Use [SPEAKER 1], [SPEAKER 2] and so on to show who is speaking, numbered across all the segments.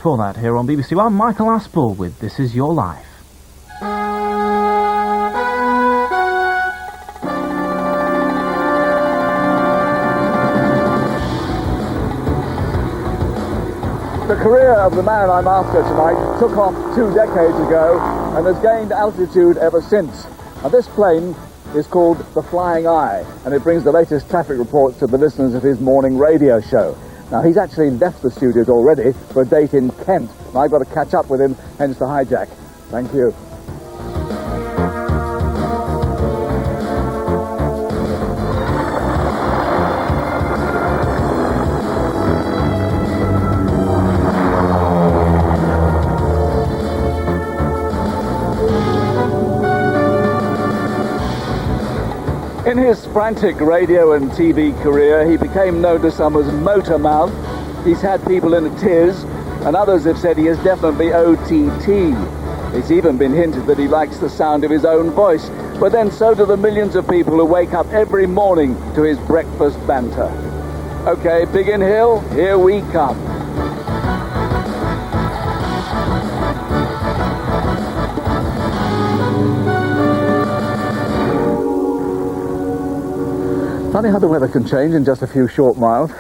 [SPEAKER 1] before that, here on BBC One, Michael Aspel with This Is Your Life.
[SPEAKER 2] The career of the man I'm after tonight took off 2 decades ago and has gained altitude ever since. Now, this plane is called the Flying Eye, and it brings the latest traffic reports to the listeners of his morning radio show. Now, he's actually left the studios already for a date in Kent, and I've got to catch up with him, hence the hijack. Thank you. In his frantic radio and TV career, he became known to some as Motor Mouth. He's had people in a tiz, and others have said he is definitely OTT. It's even been hinted that he likes the sound of his own voice, but then so do the millions of people who wake up every morning to his breakfast banter. Okay, Biggin Hill, here we come. Funny how the weather can change in just a few short miles.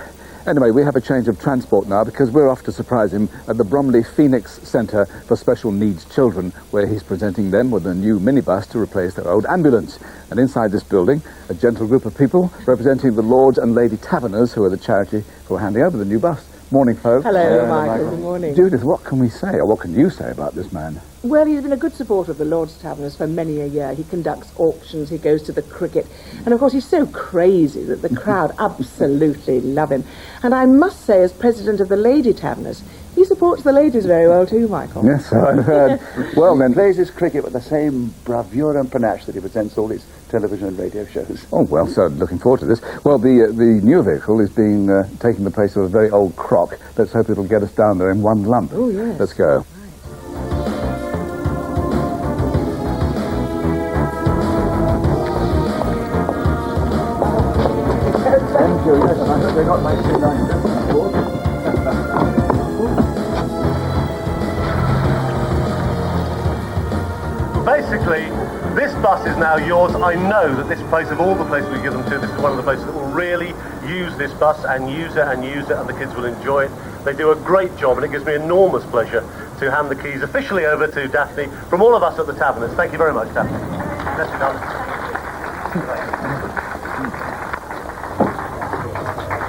[SPEAKER 2] Anyway, we have a change of transport now because we're off to surprise him at the Bromley Phoenix Centre for Special Needs Children, where he's presenting them with a new minibus to replace their old ambulance. And inside this building, a gentle group of people representing the Lords and Lady Taverners, who are the charity who are handing over the new bus. Morning, folks.
[SPEAKER 3] Hello, Michael. Good morning.
[SPEAKER 2] Judith, what can we say, or what can you say about this man?
[SPEAKER 3] Well, he's been a good supporter of the Lord's Taverners for many a year. He conducts auctions, he goes to the cricket, and of course he's so crazy that the crowd absolutely love him. And I must say, as president of the Lady Taverners, he supports the ladies very well too, Michael.
[SPEAKER 2] Yes, I've heard. Well, then,
[SPEAKER 4] Plays his cricket with the same bravura and panache that he presents all his television and radio shows.
[SPEAKER 2] oh, well, so looking forward to this. Well, the new vehicle is being taking the place of a very old crock. Let's hope it'll get us down there in one lump.
[SPEAKER 3] Oh, yes.
[SPEAKER 2] Let's go. Thank you, yes, and I hope they're not like 297.
[SPEAKER 5] Basically, this bus is now yours. I know that this place, of all the places we give them to, this is one of the places that will really use this bus and use it, and the kids will enjoy it. They do a great job, and it gives me enormous pleasure to hand the keys officially over to Daphne from all of us at the Taverners. Thank you very much, Daphne. Bless you, darling.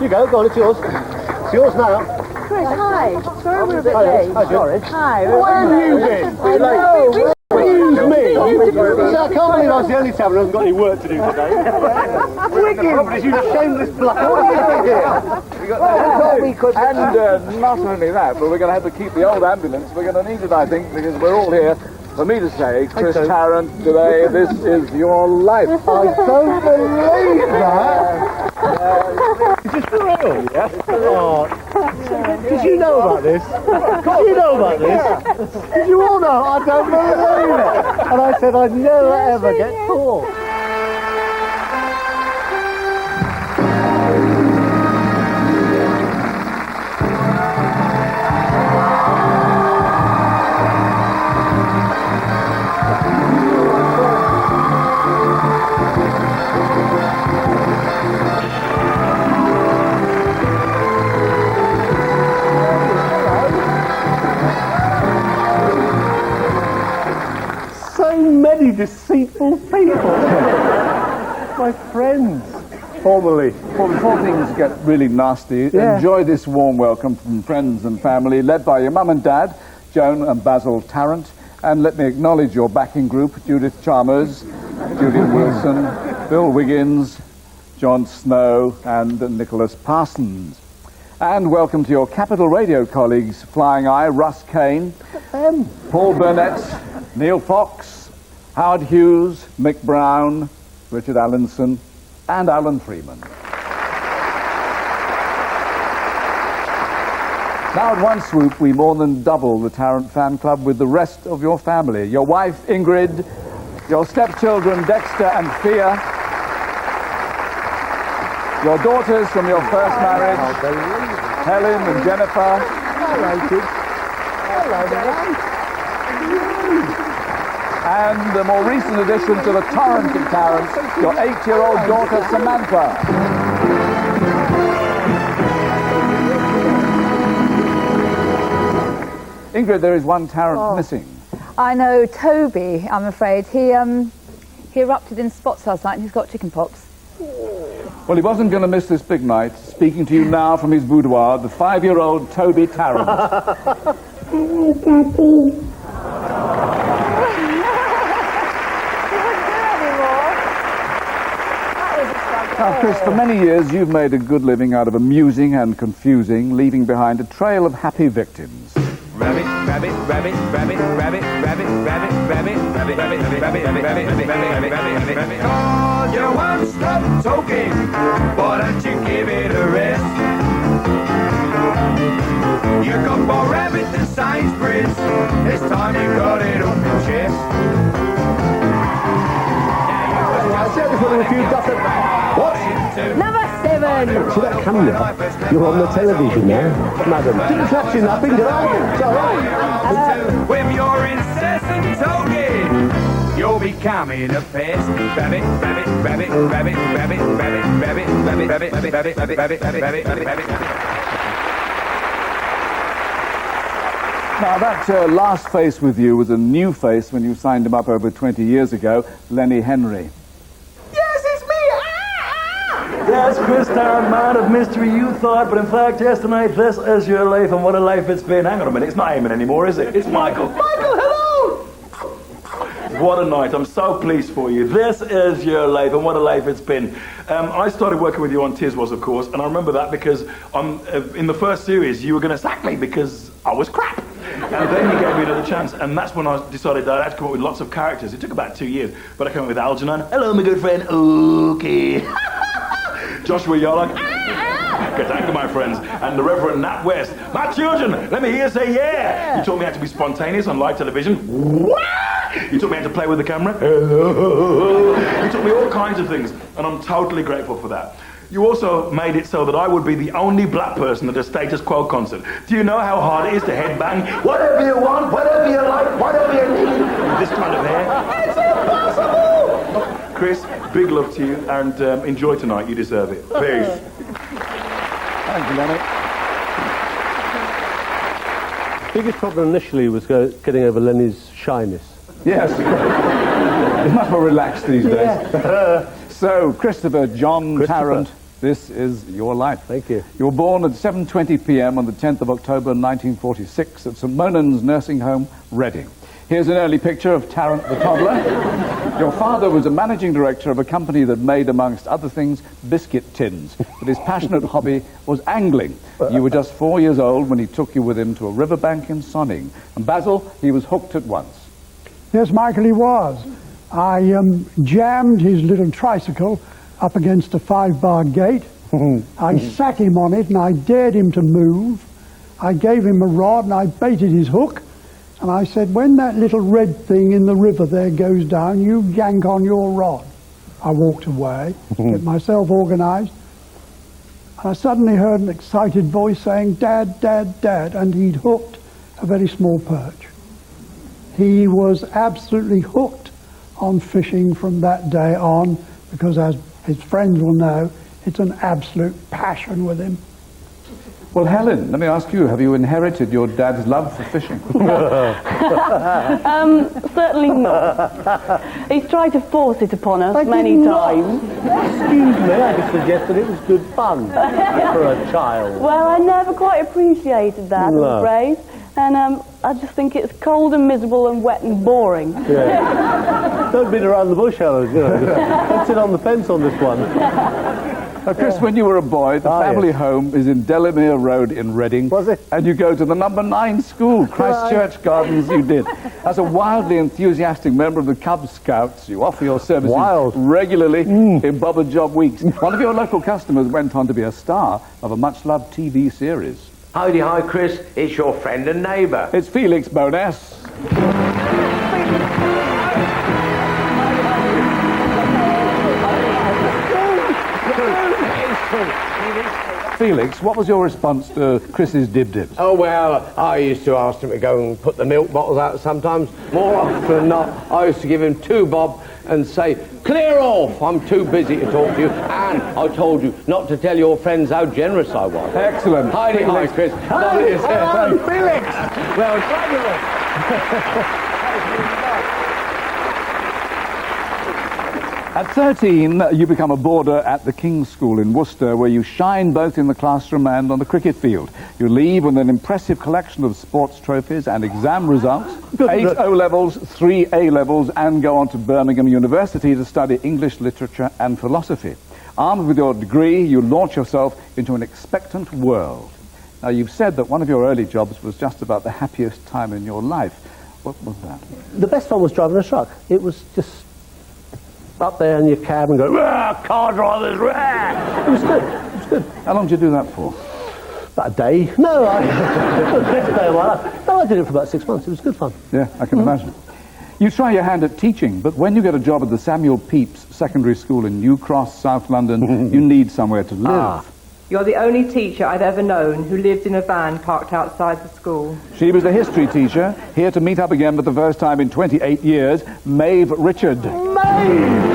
[SPEAKER 5] You go on, it's yours. It's yours now.
[SPEAKER 3] Chris, hi. Sorry we're a bit late.
[SPEAKER 5] Hi, Doris.
[SPEAKER 3] Hi.
[SPEAKER 5] Where have you been? Excuse me. So I can't believe I was the only tavern who hasn't got any work to do today. Wicked! You shameless bloke. What are you doing here?
[SPEAKER 2] And not only that, but we're going to have to keep the old ambulance. We're going to need it, I think, because we're all here. For me to say, Chris Tarrant, today, this is your life.
[SPEAKER 5] I don't believe that. Is this for real? Yes. Oh. Did you know about this? Did you know about this? Did you all know? I don't believe it. And I said I'd never ever get caught. Many deceitful people. My friends.
[SPEAKER 2] Formally. Well, before things get really nasty, enjoy this warm welcome from friends and family, led by your mum and dad, Joan and Basil Tarrant. And let me acknowledge your backing group, Judith Chalmers, Julian Wilson, Bill Wiggins, John Snow, and Nicholas Parsons. And welcome to your Capital Radio colleagues, Flying Eye, Russ Kane, Paul Burnett, Neil Fox, Howard Hughes, Mick Brown, Richard Allinson, and Alan Freeman. Now at one swoop, we more than double the Tarrant fan club with the rest of your family. Your wife, Ingrid, your stepchildren, Dexter and Thea, your daughters from your first marriage, Helen and Jennifer, And the more recent addition to the torrent of Tarrants, your 8-year-old daughter, Samantha. Ingrid, there is one Tarrant missing.
[SPEAKER 6] I know Toby, I'm afraid. He erupted in spots last night and he's got chicken pox.
[SPEAKER 2] Well, he wasn't going to miss this big night. Speaking to you now from his boudoir, the 5-year-old Toby Tarrant.
[SPEAKER 7] Hello, Daddy.
[SPEAKER 2] Now, Chris, for many years you've made a good living out of amusing and confusing, leaving behind a trail of happy victims.
[SPEAKER 8] Rabbit, rabbit, rabbit, rabbit, rabbit, rabbit, rabbit, rabbit, rabbit, rabbit, rabbit, rabbit, rabbit, rabbit, rabbit, rabbit. Cause you won't stop talking, why don't you give it a rest? You got more rabbit than Sainsbury's, this time you got it on your chest.
[SPEAKER 7] Number 7.
[SPEAKER 9] See that camera? You're on the television now, madam. Didn't catch you napping, did I? It's all right.
[SPEAKER 8] With your incessant talking, you're becoming a pest. Rabbit, rabbit, rabbit, rabbit, rabbit, rabbit, rabbit, rabbit, rabbit, rabbit, rabbit, rabbit, rabbit, rabbit, rabbit.
[SPEAKER 2] Now, that last face with you was a new face when you signed him up over 20 years ago, Lenny Henry.
[SPEAKER 9] Yes, Chris Tarrant, man of mystery, you thought, but in fact, yes, tonight, this is your life, and what a life it's been. Hang on a minute, it's not Eamon anymore, is it? It's Michael. Michael, hello! What a night, I'm so pleased for you. This is your life, and what a life it's been. I started working with you on Tiswas, of course, and I remember that because in the first series, you were going to sack me because I was crap. And then you gave me another chance, and that's when I decided that I had to come up with lots of characters. It took about 2 years, but I came up with Algernon. Hello, my good friend. Okay. Joshua Yarlock, get down to my friends, and the Reverend Nat West. My children, let me hear you say yeah. You taught me how to be spontaneous on live television. What? You taught me how to play with the camera. You taught me all kinds of things, and I'm totally grateful for that. You also made it so that I would be the only black person at a Status Quo concert. Do you know how hard it is to headbang? Whatever you want, whatever you like, whatever you need. With this kind of hair. It's impossible! Chris, big love to you, and enjoy tonight. You deserve it. Peace.
[SPEAKER 2] Thank you, Lenny.
[SPEAKER 9] Biggest problem initially was getting over Lenny's shyness.
[SPEAKER 2] Yes. He's much more relaxed these days. So, Christopher John Tarrant, this is your life.
[SPEAKER 9] Thank you.
[SPEAKER 2] You were born at 7:20 p.m. on the 10th of October 1946 at St Monan's Nursing Home, Reading. Here's an early picture of Tarrant the toddler. Your father was a managing director of a company that made, amongst other things, biscuit tins. But his passionate hobby was angling. You were just 4 years old when he took you with him to a riverbank in Sonning. And Basil, he was hooked at once.
[SPEAKER 10] Yes, Michael, he was. I jammed his little tricycle up against a 5-bar gate. I sat him on it and I dared him to move. I gave him a rod and I baited his hook. And I said, when that little red thing in the river there goes down, you yank on your rod. I walked away, get myself organised, and I suddenly heard an excited voice saying, Dad, Dad, Dad, and he'd hooked a very small perch. He was absolutely hooked on fishing from that day on, because as his friends will know, it's an absolute passion with him.
[SPEAKER 2] Well, Helen, let me ask you, have you inherited your dad's love for fishing?
[SPEAKER 11] Certainly not. He's tried to force it upon us many times.
[SPEAKER 9] Excuse me, I just suggested it was good fun for a child.
[SPEAKER 11] Well, I never quite appreciated that, I'm afraid. And I just think it's cold and miserable and wet and boring.
[SPEAKER 9] Yeah. Don't beat around the bush, Helen. You know, don't sit on the fence on this one.
[SPEAKER 2] Chris, when you were a boy, the family home is in Delamere Road in Reading.
[SPEAKER 9] Was it?
[SPEAKER 2] And you go to the number 9 school, Christchurch Gardens, you did. As a wildly enthusiastic member of the Cub Scouts, you offer your services regularly in Bob and Job weeks. One of your local customers went on to be a star of a much-loved TV series.
[SPEAKER 8] Howdy, hi, Chris. It's your friend and neighbour.
[SPEAKER 2] It's Felix Bonas. Felix, what was your response to Chris's dib-dibs?
[SPEAKER 12] Oh, well, I used to ask him to go and put the milk bottles out sometimes. More often than not, I used to give him 2 bob and say, clear off, I'm too busy to talk to you. And I told you not to tell your friends how generous I was.
[SPEAKER 2] Excellent.
[SPEAKER 12] Hi, Chris.
[SPEAKER 2] Hello,
[SPEAKER 12] Felix.
[SPEAKER 2] Well, fabulous. At 13, you become a boarder at the King's School in Worcester, where you shine both in the classroom and on the cricket field. You leave with an impressive collection of sports trophies and exam results, 8 O-levels, 3 A-levels, and go on to Birmingham University to study English literature and philosophy. Armed with your degree, you launch yourself into an expectant world. Now, you've said that one of your early jobs was just about the happiest time in your life. What was that?
[SPEAKER 13] The best one was driving a truck. It was just up there in your cab and go, car drivers, rah! It was good. It was good.
[SPEAKER 2] How long did you do that for?
[SPEAKER 13] About a day. No, best day of my life. No, I did it for about 6 months. It was good fun.
[SPEAKER 2] Yeah, I can imagine. You try your hand at teaching, but when you get a job at the Samuel Pepys Secondary School in New Cross, South London, you need somewhere to live.
[SPEAKER 14] You're the only teacher I've ever known who lived in a van parked outside the school.
[SPEAKER 2] She was the history teacher, here to meet up again for the first time in 28 years, Maeve Richard.
[SPEAKER 13] Maeve!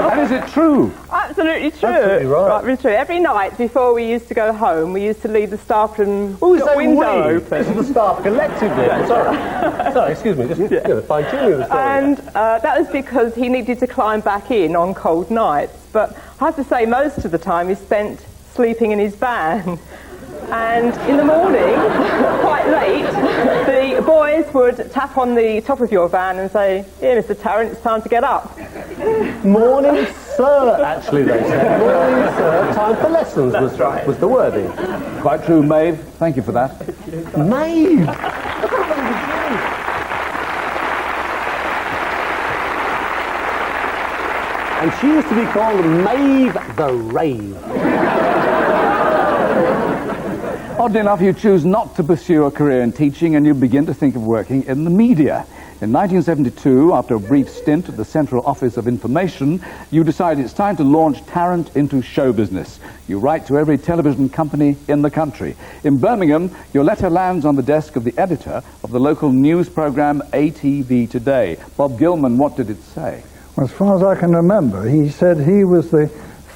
[SPEAKER 2] And is it true?
[SPEAKER 14] Absolutely true.
[SPEAKER 13] Absolutely right.
[SPEAKER 14] Right, true. Every night before we used to go home, we used to leave the staff room
[SPEAKER 13] window
[SPEAKER 14] open.
[SPEAKER 13] This is the staff collectively. Sorry, excuse me, just fine-tuning the story.
[SPEAKER 14] And that was because he needed to climb back in on cold nights. But I have to say, most of the time he spent sleeping in his van. And in the morning, quite late, the boys would tap on the top of your van and say, "Here, Mr. Tarrant, it's time to get up."
[SPEAKER 13] Morning, sir, actually, they said. Morning, sir, time for lessons was the wording.
[SPEAKER 2] Quite true, Maeve. Thank you for that.
[SPEAKER 13] Maeve! And she used to be called Maeve the Rave.
[SPEAKER 2] Oddly enough, you choose not to pursue a career in teaching and you begin to think of working in the media. In 1972, after a brief stint at the Central Office of Information, you decide it's time to launch Tarrant into show business. You write to every television company in the country. In Birmingham, your letter lands on the desk of the editor of the local news program ATV Today. Bob Gilman, what did it say?
[SPEAKER 15] Well, as far as I can remember, he said he was the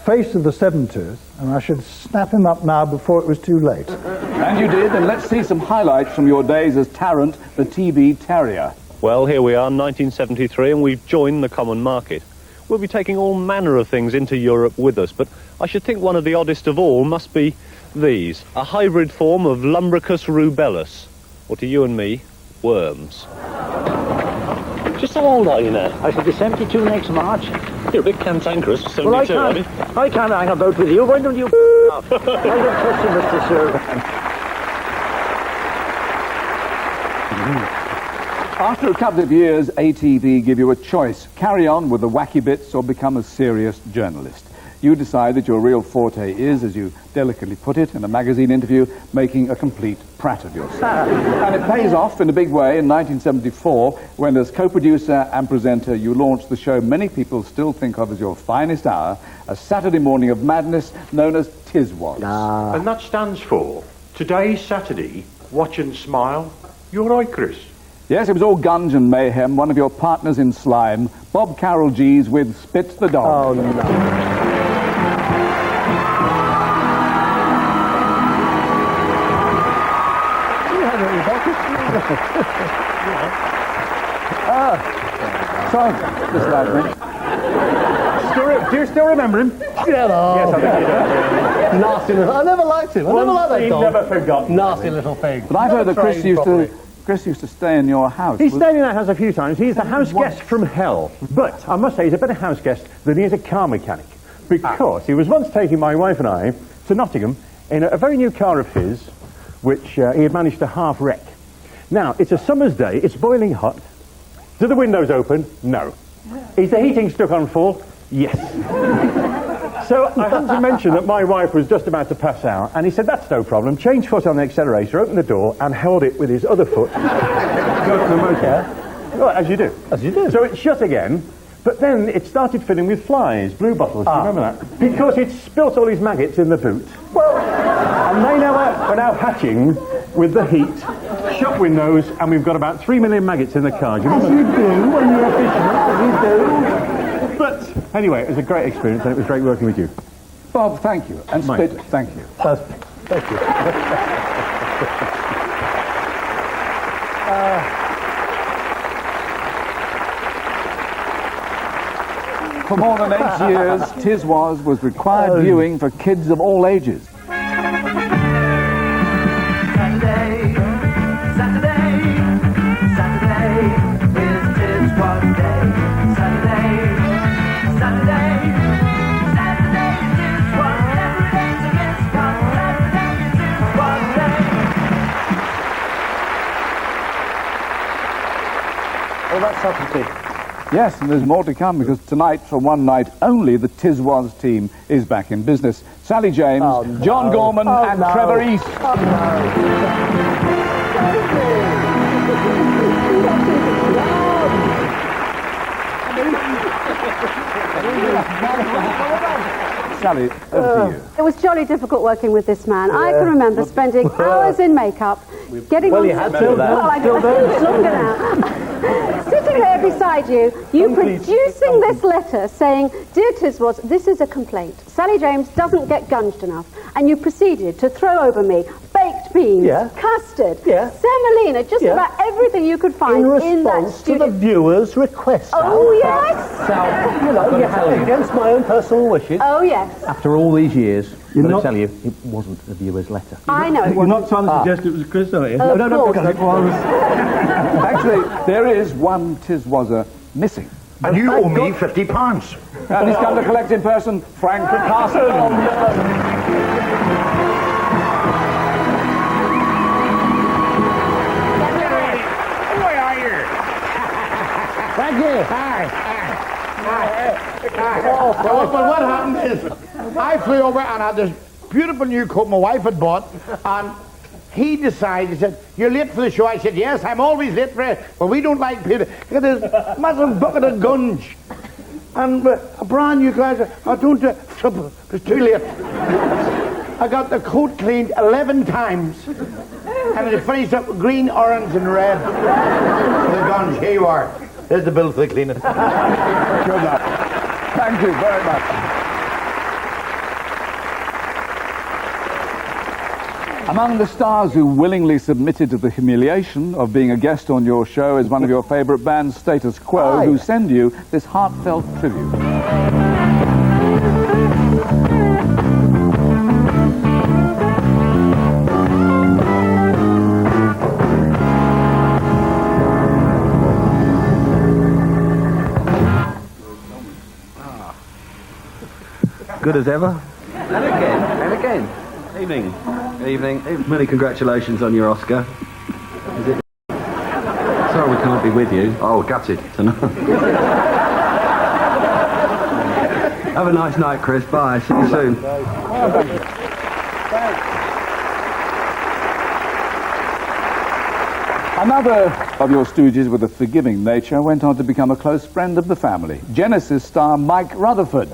[SPEAKER 15] face of the 70s, and I should snap him up now before it was too late.
[SPEAKER 2] And you did, and let's see some highlights from your days as Tarrant, the TV Terrier.
[SPEAKER 16] Well, here we are, 1973, and we've joined the common market. We'll be taking all manner of things into Europe with us, but I should think one of the oddest of all must be these. A hybrid form of Lumbricus rubellus, or to you and me, worms. Just how old are you now?
[SPEAKER 17] I shall be 72 next March.
[SPEAKER 16] You're a bit cantankerous, 72,
[SPEAKER 17] well, I can't hang about with you. Why don't you off? I don't trust you, Mr. Sir.
[SPEAKER 2] After a couple of years, ATV give you a choice. Carry on with the wacky bits or become a serious journalist. You decide that your real forte is, as you delicately put it in a magazine interview, making a complete prat of yourself. And it pays off in a big way in 1974, when as co-producer and presenter you launched the show many people still think of as your finest hour, a Saturday morning of madness known as Tiswas.
[SPEAKER 18] And that stands for, today's Saturday, watch and smile. You're right, Chris.
[SPEAKER 2] Yes, it was all gunge and mayhem. One of your partners in slime, Bob Carroll G's with Spit the Dog.
[SPEAKER 13] Oh, no.
[SPEAKER 2] Just like me.
[SPEAKER 18] Do you still remember him?
[SPEAKER 13] Get on.
[SPEAKER 18] Yes, I think you do.
[SPEAKER 13] Nasty little... I never liked him. I never liked that dog.
[SPEAKER 18] Never forgotten.
[SPEAKER 13] Nasty little pig.
[SPEAKER 2] But I've heard that Chris used to stay in your house.
[SPEAKER 19] He's stayed in our house a few times. He's the house guest from hell. But I must say he's a better house guest than he is a car mechanic. Because he was once taking my wife and I to Nottingham in a very new car of his, which he had managed to half wreck. Now, it's a summer's day, it's boiling hot. Do the windows open? No. Is the heating stuck on full? Yes. So I had to mention that my wife was just about to pass out, and he said, that's no problem. Changed foot on the accelerator, opened the door, and held it with his other foot. Go to the motor. Well, as you do.
[SPEAKER 13] As you do.
[SPEAKER 19] So it shut again, but then it started filling with flies, blue bottles, do you remember that? Because it spilt all his maggots in the boot. Well, and they are now hatching with the heat, shut windows, and we've got about 3 million maggots in the car. Do you remember?
[SPEAKER 13] As you do when you're efficient, as you do.
[SPEAKER 19] But anyway, it was a great experience, and it was great working with you.
[SPEAKER 2] Bob, thank you. And Spit, thank you.
[SPEAKER 13] Thank you.
[SPEAKER 2] For more than 8 years, Tiswas was required viewing for kids of all ages.
[SPEAKER 8] Saturday, Saturday is Tiswas Day. Saturday is Tiswas. Every day's a miss, 'cause Saturday is Tiswas Day.
[SPEAKER 4] Oh, that's something.
[SPEAKER 2] Yes, and there's more to come, because tonight, for one night only, the Tiswas team is back in business. Sally James, John Gorman and Trevor East. Sally, over to you.
[SPEAKER 20] It was jolly difficult working with this man. I can remember spending hours in makeup, getting on...
[SPEAKER 13] you had to.
[SPEAKER 20] Well, I don't know, it's longer now. Sitting there beside you, producing this letter saying, "Dear Tiswas, this is a complaint. Sally James doesn't get gunged enough." And you proceeded to throw over me baked beans, custard, semolina, just about everything you could find in that
[SPEAKER 13] response to
[SPEAKER 20] studio.
[SPEAKER 13] the viewer's request.
[SPEAKER 20] Oh, yes!
[SPEAKER 13] Sal, you had it against my own personal wishes.
[SPEAKER 20] Oh, yes.
[SPEAKER 21] After all these years, I'm going
[SPEAKER 13] not-
[SPEAKER 21] to tell you, it wasn't a viewer's letter.
[SPEAKER 20] I know it
[SPEAKER 21] You're
[SPEAKER 20] wasn't.
[SPEAKER 21] not trying to suggest it was Chris, are you?
[SPEAKER 20] Of course.
[SPEAKER 21] because it was.
[SPEAKER 2] Actually, there is one Tiswaser missing.
[SPEAKER 18] And you owe me £50.
[SPEAKER 2] And he's come to collect in person, Frank Carson.
[SPEAKER 17] Thank you. Hi. Well, what happened is, I flew over and had this beautiful new coat my wife had bought, and he decided, he said, "You're late for the show." I said, "Yes, I'm always late for it, but we don't like people." He got this massive bucket of gunge, and a brand new car. I don't, it's too late. I got the coat cleaned 11 times, and it finished up with green, orange, and red. The gunge, here you are. There's the bill for the cleaning.
[SPEAKER 2] Good luck. Thank you very much. Among the stars who willingly submitted to the humiliation of being a guest on your show is one of your favourite bands, Status Quo, who send you this heartfelt tribute.
[SPEAKER 22] Good as ever. And again. And again. Evening. Evening. Many congratulations on your Oscar. Is it? Sorry we can't be with you. Oh, gutted tonight. Have a nice night, Chris. Bye. See you soon.
[SPEAKER 2] Another of your stooges with a forgiving nature went on to become a close friend of the family. Genesis star Mike Rutherford.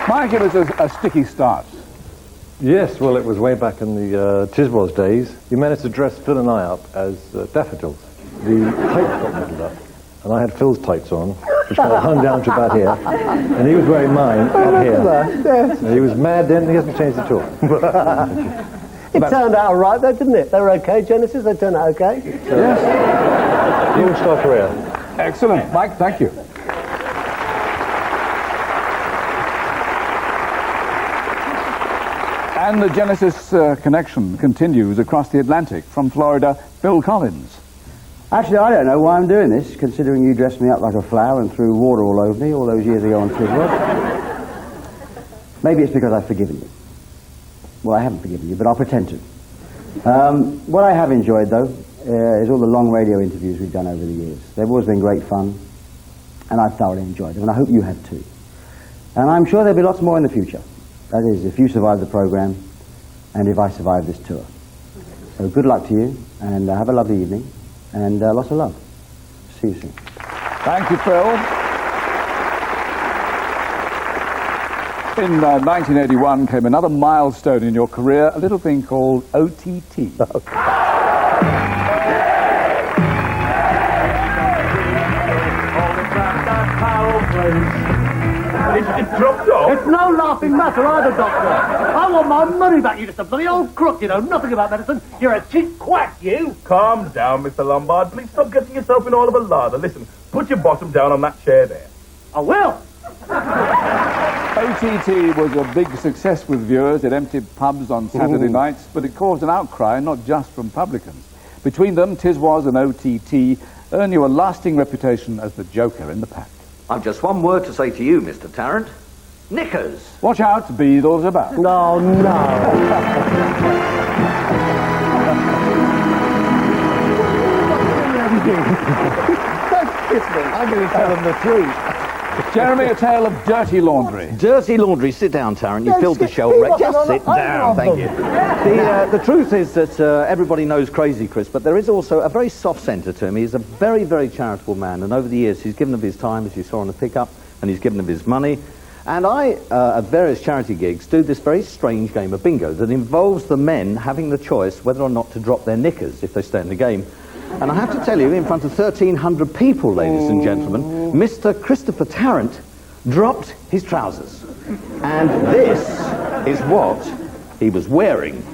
[SPEAKER 2] Mike, it was a sticky start.
[SPEAKER 23] Yes, well, it was way back in the Tiswas days. You managed to dress Phil and I up as daffodils. The tights got muddled up, and I had Phil's tights on, which kind of hung down to about here, and he was wearing mine up here.
[SPEAKER 13] Yes.
[SPEAKER 23] And he was mad then, and he hasn't changed at all.
[SPEAKER 13] It turned out all right, though, didn't it? They were okay, Genesis? They turned out okay?
[SPEAKER 2] Yes.
[SPEAKER 23] New star career.
[SPEAKER 2] Excellent. Mike, thank you. And the Genesis connection continues across the Atlantic. From Florida, Phil Collins.
[SPEAKER 24] Actually, I don't know why I'm doing this, considering you dressed me up like a flower and threw water all over me all those years ago on Tiswas. Maybe it's because I've forgiven you. Well, I haven't forgiven you, but I'll pretend to. What I have enjoyed, though, is all the long radio interviews we've done over the years. They've always been great fun, and I've thoroughly enjoyed them, and I hope you have too. And I'm sure there'll be lots more in the future. That is, if you survive the programme, and if I survive this tour. So good luck to you, and have a lovely evening, and lots of love. See you soon.
[SPEAKER 2] Thank you, Phil. In 1981 came another milestone in your career, a little thing called OTT.
[SPEAKER 9] It dropped off?
[SPEAKER 13] It's no laughing matter either, Doctor. I want my money back, you just a bloody old crook. You know nothing about medicine. You're a cheap quack, you.
[SPEAKER 9] Calm down, Mr. Lombard. Please stop getting yourself in all of a lather. Listen, put your bottom down on that chair there.
[SPEAKER 13] I will.
[SPEAKER 2] OTT was a big success with viewers. It emptied pubs on Saturday nights, but it caused an outcry not just from publicans. Between them, Tiswas and OTT earn you a lasting reputation as the joker in the pack.
[SPEAKER 1] I've just one word to say to you, Mr. Tarrant. Knickers.
[SPEAKER 2] Watch out, Beadle's about.
[SPEAKER 13] No, no.
[SPEAKER 1] I'm going to tell them the truth.
[SPEAKER 2] Jeremy, a tale of dirty laundry.
[SPEAKER 1] Dirty laundry. Sit down, Tarrant. You filled the show already. Just sit down. Thank you. The truth is that everybody knows Crazy Chris, but there is also a very soft centre to him. He's a very, very charitable man, and over the years he's given of his time, as you saw on the pickup, and he's given of his money. And I, at various charity gigs, do this very strange game of bingo that involves the men having the choice whether or not to drop their knickers if they stay in the game. And I have to tell you, in front of 1,300 people, ladies and gentlemen, Mr. Christopher Tarrant dropped his trousers. And this is what he was wearing.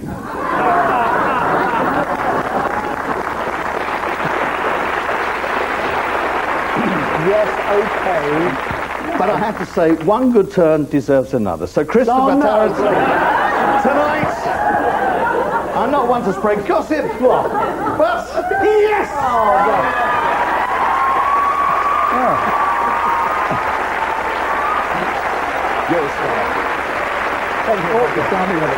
[SPEAKER 13] Yes, okay.
[SPEAKER 1] But I have to say, one good turn deserves another. So Christopher Tarrant, tonight, I'm not one to spread gossip, but yes! Yes, thank you all for standing with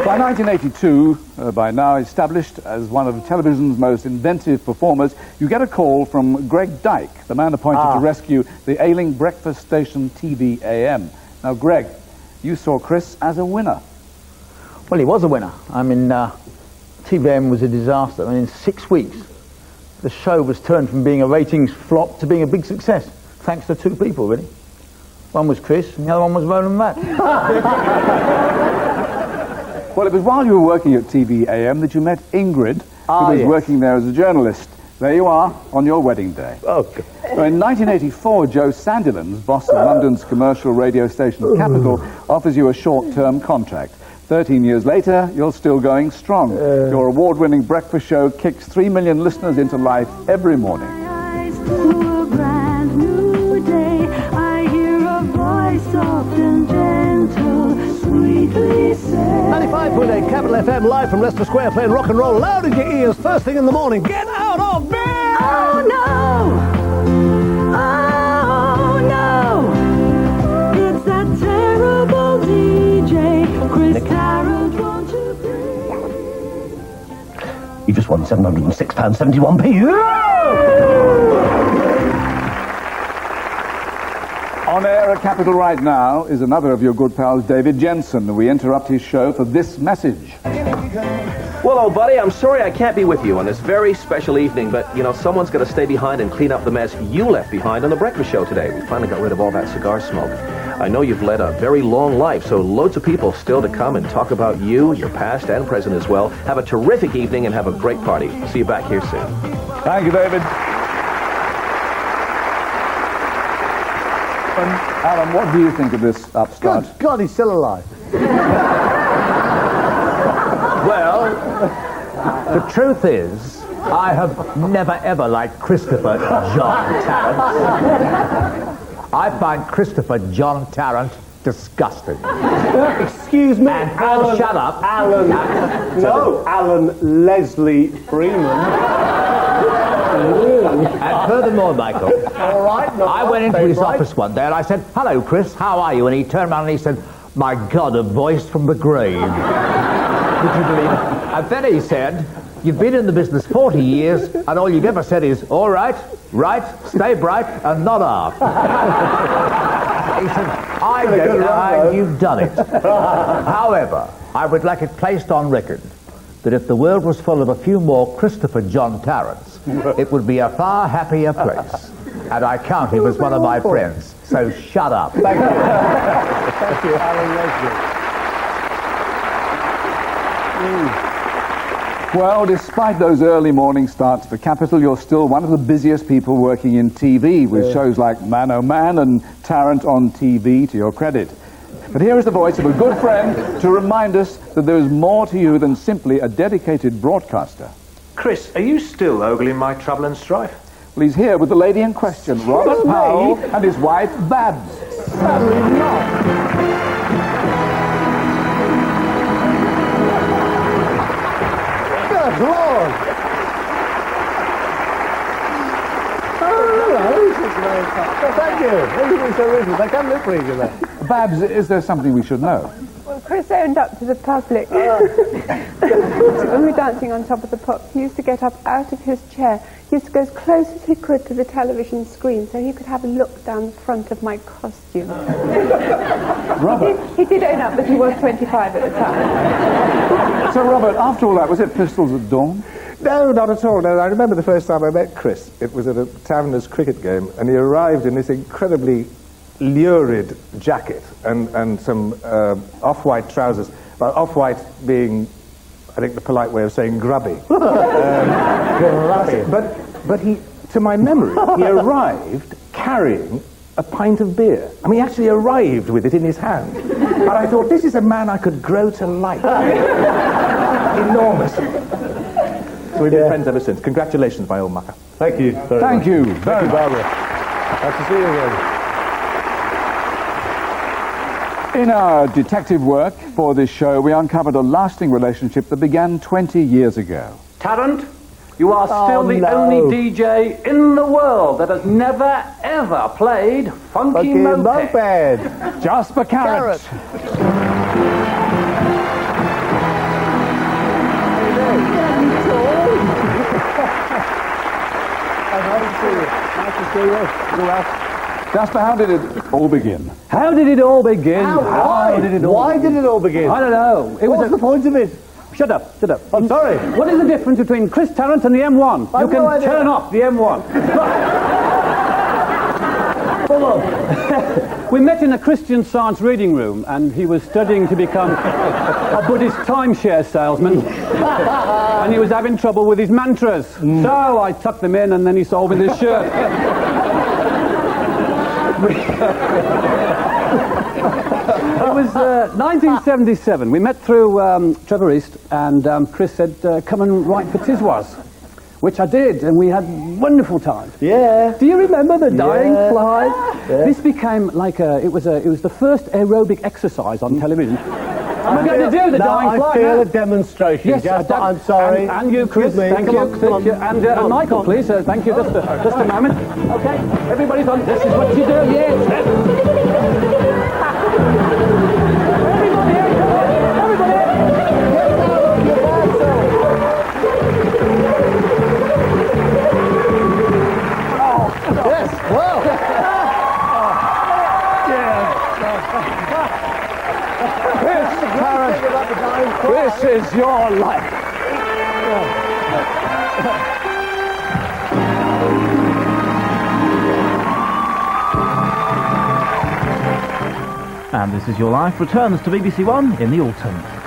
[SPEAKER 2] By 1982, by now established as one of television's most inventive performers, you get a call from Greg Dyke, the man appointed to rescue the ailing breakfast station TV-AM. Now, Greg, you saw Chris as a winner.
[SPEAKER 3] Well, he was a winner. I mean, TV-AM was a disaster. I mean, in 6 weeks, the show was turned from being a ratings flop to being a big success, thanks to two people, really. One was Chris, and the other one was Roland Matt.
[SPEAKER 2] Well, it was while you were working at TV-AM that you met Ingrid, who was working there as a journalist. There you are, on your wedding day.
[SPEAKER 3] Okay.
[SPEAKER 2] So in 1984, Joe Sandilands, boss of London's commercial radio station Capital, offers you a short-term contract. 13 years later, you're still going strong. Your award-winning breakfast show kicks 3 million listeners into life every morning.
[SPEAKER 13] 95.8 Capital FM, live from Leicester Square, playing rock and roll loud in your ears first thing in the morning. Get out of bed!
[SPEAKER 7] Oh no! Oh no! It's that terrible DJ, Chris Tarrant, won't you please?
[SPEAKER 13] You just won £706.71p.
[SPEAKER 2] On air at Capital right now is another of your good pals, David Jensen. We interrupt his show for this message.
[SPEAKER 5] Well, old buddy, I'm sorry I can't be with you on this very special evening, but, you know, someone's got to stay behind and clean up the mess you left behind on the breakfast show today. We finally got rid of all that cigar smoke. I know you've led a very long life, so loads of people still to come and talk about you, your past and present as well. Have a terrific evening and have a great party. See you back here soon.
[SPEAKER 2] Thank you, David. Alan, what do you think of this upstart?
[SPEAKER 13] Good God, he's still alive.
[SPEAKER 3] Well, the truth is, I have never ever liked Christopher John Tarrant. I find Christopher John Tarrant disgusting.
[SPEAKER 13] Excuse me,
[SPEAKER 3] and
[SPEAKER 13] Alan.
[SPEAKER 3] Shut up.
[SPEAKER 13] Alan. No, Alan Leslie Freeman.
[SPEAKER 3] And furthermore, Michael,
[SPEAKER 13] all right, no,
[SPEAKER 3] I went into his office one day and I said, "Hello, Chris, how are you?" And he turned around and he said,
[SPEAKER 6] My God, a voice from the grave. Would you believe it? And then he said, you've been in the business 40 years, and all you've ever said is, all right, right, stay bright, and not off. He said, I don't know, you've done it. However, I would like it placed on record that if the world was full of a few more Christopher John Tarrants, it would be a far happier place. And I count him as one of my friends. So shut up.
[SPEAKER 2] Thank you. Thank you, Alan Leslie. Well, despite those early morning starts at the Capitol, you're still one of the busiest people working in TV, with shows like Man Oh Man and Tarrant on TV to your credit. But here is the voice of a good friend to remind us that there is more to you than simply a dedicated broadcaster.
[SPEAKER 18] Chris, are you still ogling my trouble and strife?
[SPEAKER 2] Well, he's here with the lady in question, Robert Powell, and his wife, Babs.
[SPEAKER 17] Sadly not. Good Lord!
[SPEAKER 2] Thank you. Everything's so original. They can look for each other. Babs, is there something we should know?
[SPEAKER 14] Well, Chris owned up to the public. When we were dancing on top of the pops, he used to get up out of his chair. He used to go as close as he could to the television screen so he could have a look down the front of my costume.
[SPEAKER 2] Robert.
[SPEAKER 14] He did own up that he was 25 at the time.
[SPEAKER 2] So, Robert, after all that, was it pistols at dawn?
[SPEAKER 10] No, not at all. No, I remember the first time I met Chris. It was at a Taverners cricket game, and he arrived in this incredibly lurid jacket and some off-white trousers. Well, off-white being, I think, the polite way of saying grubby. But he, to my memory, he arrived carrying a pint of beer. I mean, he actually arrived with it in his hand. And I thought, this is a man I could grow to like. Enormous. So we've been friends ever since. Congratulations, my old mucker.
[SPEAKER 23] Thank you very
[SPEAKER 2] Thank
[SPEAKER 23] much.
[SPEAKER 2] you.
[SPEAKER 23] Thank you, Barbara. Nice to see you again.
[SPEAKER 2] In our detective work for this show, we uncovered a lasting relationship that began 20 years ago.
[SPEAKER 11] Tarrant, you are still the only DJ in the world that has never, ever played Funky Moped.
[SPEAKER 2] Jasper Carrott. Jasper, how did it all begin?
[SPEAKER 12] How did it all begin?
[SPEAKER 17] Why did it all begin?
[SPEAKER 12] I don't know.
[SPEAKER 17] What's the point of it?
[SPEAKER 12] Shut up. I'm sorry. What is the difference between Chris Tarrant and the M1? You can turn off the M1. We met in a Christian Science reading room, and he was studying to become a Buddhist timeshare salesman. And he was having trouble with his mantras. So I tucked them in, and then he sold me this shirt. It was 1977. We met through Trevor East, and Chris said, come and write for Tiswas, which I did, and we had wonderful times.
[SPEAKER 17] Yeah.
[SPEAKER 12] Do you remember the Dying Fly?
[SPEAKER 17] Yeah.
[SPEAKER 12] This became like it was the first aerobic exercise on television. And we're going to do the Dying Fly.
[SPEAKER 17] I feel a demonstration.
[SPEAKER 12] Yes,
[SPEAKER 17] Jasper, I'm sorry.
[SPEAKER 12] And you, Chris, thank you. And Michael, please, thank you. Just a moment. Okay, everybody's on. This is what you do. Yes.
[SPEAKER 17] This is your life.
[SPEAKER 6] And This Is Your Life returns to BBC One in the autumn.